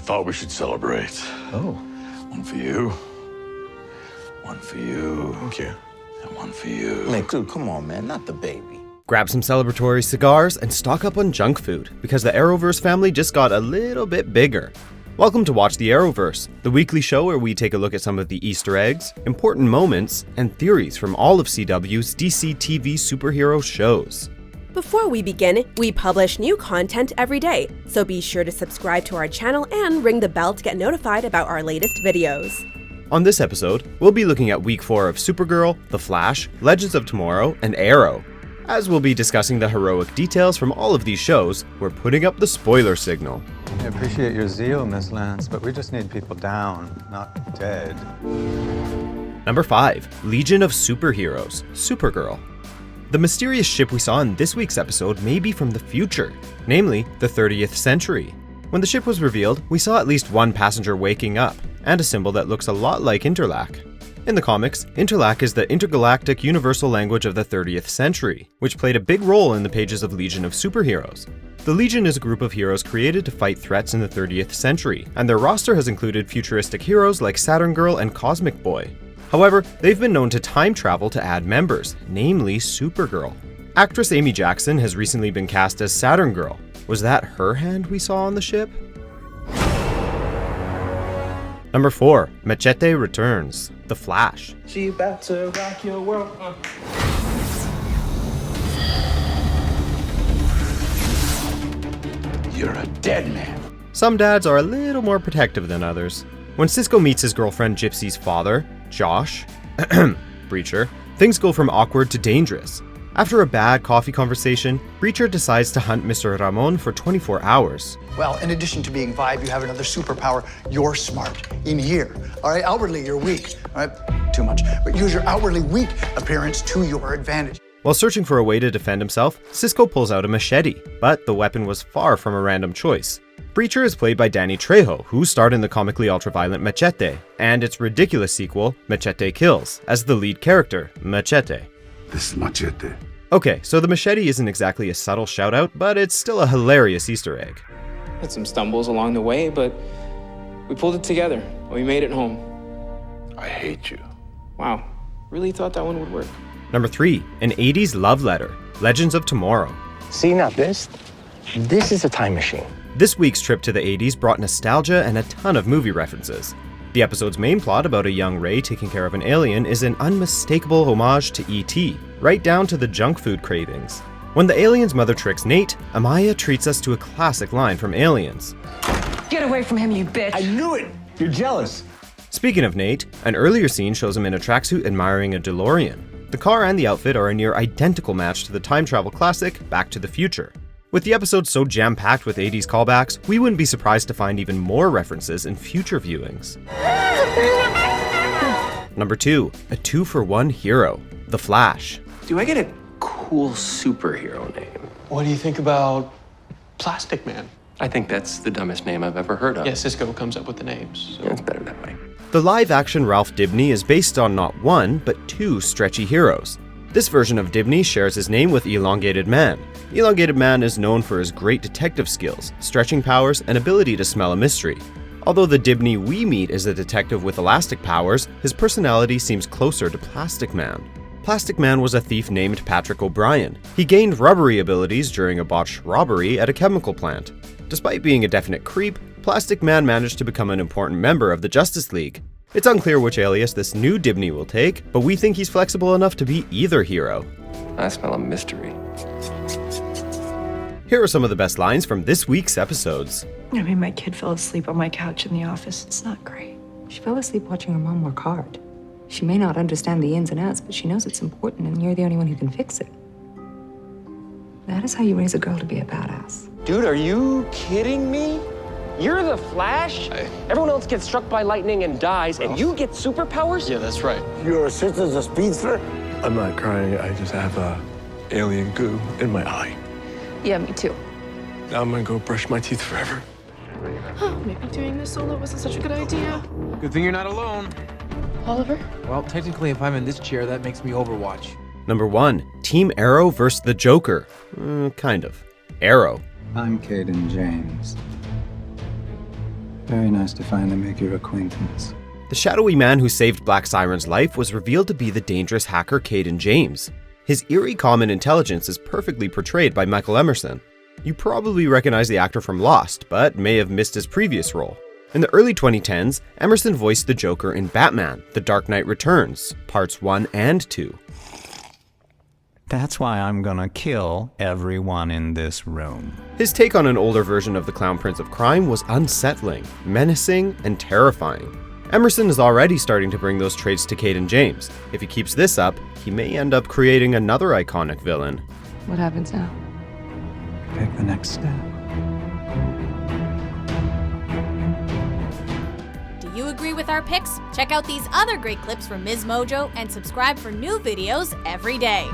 thought we should celebrate. Oh. One for you. One for you. Thank you. And one for you. Nick, dude, come on, man. Not the baby. Grab some celebratory cigars and stock up on junk food, because the Arrowverse family just got a little bit bigger. Welcome to Watch the Arrowverse, the weekly show where we take a look at some of the Easter eggs, important moments, and theories from all of CW's DC TV superhero shows. Before we begin, we publish new content every day, so be sure to subscribe to our channel and ring the bell to get notified about our latest videos. On this episode, we'll be looking at week 4 of Supergirl, The Flash, Legends of Tomorrow, and Arrow. As we'll be discussing the heroic details from all of these shows, we're putting up the spoiler signal. I appreciate your zeal, Miss Lance, but we just need people down, not dead. Number 5. Legion of Superheroes, Supergirl. The mysterious ship we saw in this week's episode may be from the future, namely the 30th century. When the ship was revealed, we saw at least one passenger waking up, and a symbol that looks a lot like interlac. In the comics, interlac is the intergalactic universal language of the 30th century, which played a big role in the pages of Legion of Superheroes. The Legion is a group of heroes created to fight threats in the 30th century, and their roster has included futuristic heroes like Saturn Girl and Cosmic Boy. However, they've been known to time travel to add members, namely Supergirl. Actress Amy Jackson has recently been cast as Saturn Girl. Was that her hand we saw on the ship? Number 4. Machete returns, The Flash. She about to rock your world. You're a dead man. Some dads are a little more protective than others. When Cisco meets his girlfriend Gypsy's father, Josh, Breacher, things go from awkward to dangerous. After a bad coffee conversation, Breacher decides to hunt Mr. Ramon for 24 hours. Well, in addition to being vibe, you have another superpower. You're smart. In here. All right, outwardly, you're weak. All right, too much. But use your outwardly weak appearance to your advantage. While searching for a way to defend himself, Cisco pulls out a machete, but the weapon was far from a random choice. Breacher is played by Danny Trejo, who starred in the comically ultraviolent Machete, and its ridiculous sequel, Machete Kills, as the lead character, Machete. This is Machete. Okay, so the machete isn't exactly a subtle shout-out, but it's still a hilarious Easter egg. Had some stumbles along the way, but we pulled it together and we made it home. I hate you. Wow, really thought that one would work. Number 3, an 80s love letter, Legends of Tomorrow. See, now this is a time machine. This week's trip to the 80s brought nostalgia and a ton of movie references. The episode's main plot about a young Ray taking care of an alien is an unmistakable homage to E.T., right down to the junk food cravings. When the alien's mother tricks Nate, Amaya treats us to a classic line from Aliens. Get away from him, you bitch! I knew it! You're jealous. Speaking of Nate, an earlier scene shows him in a tracksuit admiring a DeLorean. The car and the outfit are a near identical match to the time travel classic Back to the Future. With the episode so jam-packed with 80s callbacks, we wouldn't be surprised to find even more references in future viewings. Number 2, a 2-for-1 hero, The Flash. Do I get a cool superhero name? What do you think about Plastic Man? I think that's the dumbest name I've ever heard of. Yeah, Cisco comes up with the names. So. Yeah, it's better that way. The live-action Ralph Dibney is based on not one, but 2 stretchy heroes. This version of Dibney shares his name with Elongated Man. Elongated Man is known for his great detective skills, stretching powers, and ability to smell a mystery. Although the Dibney we meet is a detective with elastic powers, his personality seems closer to Plastic Man. Plastic Man was a thief named Patrick O'Brien. He gained rubbery abilities during a botched robbery at a chemical plant. Despite being a definite creep, Plastic Man managed to become an important member of the Justice League. It's unclear which alias this new Dibney will take, but we think he's flexible enough to be either hero. I smell a mystery. Here are some of the best lines from this week's episodes. I mean, my kid fell asleep on my couch in the office. It's not great. She fell asleep watching her mom work hard. She may not understand the ins and outs, but she knows it's important, and you're the only one who can fix it. That is how you raise a girl to be a badass. Dude, are you kidding me? You're the Flash? Everyone else gets struck by lightning and dies, and you get superpowers? Yeah, that's right. Your sister's a speedster? I'm not crying. I just have alien goo in my eye. Yeah, me too. Now I'm gonna go brush my teeth forever. Oh, maybe doing this solo wasn't such a good idea. Good thing you're not alone. Oliver? Well, technically, if I'm in this chair, that makes me Overwatch. Number 1, Team Arrow vs. the Joker. Kind of. Arrow. I'm Caden James. Very nice to finally make your acquaintance. The shadowy man who saved Black Siren's life was revealed to be the dangerous hacker Caden James. His eerie common intelligence is perfectly portrayed by Michael Emerson. You probably recognize the actor from Lost, but may have missed his previous role. In the early 2010s, Emerson voiced the Joker in Batman: The Dark Knight Returns, Parts 1 and 2. That's why I'm gonna kill everyone in this room. His take on an older version of the Clown Prince of Crime was unsettling, menacing, and terrifying. Emerson is already starting to bring those traits to Caden James. If he keeps this up, he may end up creating another iconic villain. What happens now? Take the next step. Do you agree with our picks? Check out these other great clips from Ms. Mojo and subscribe for new videos every day.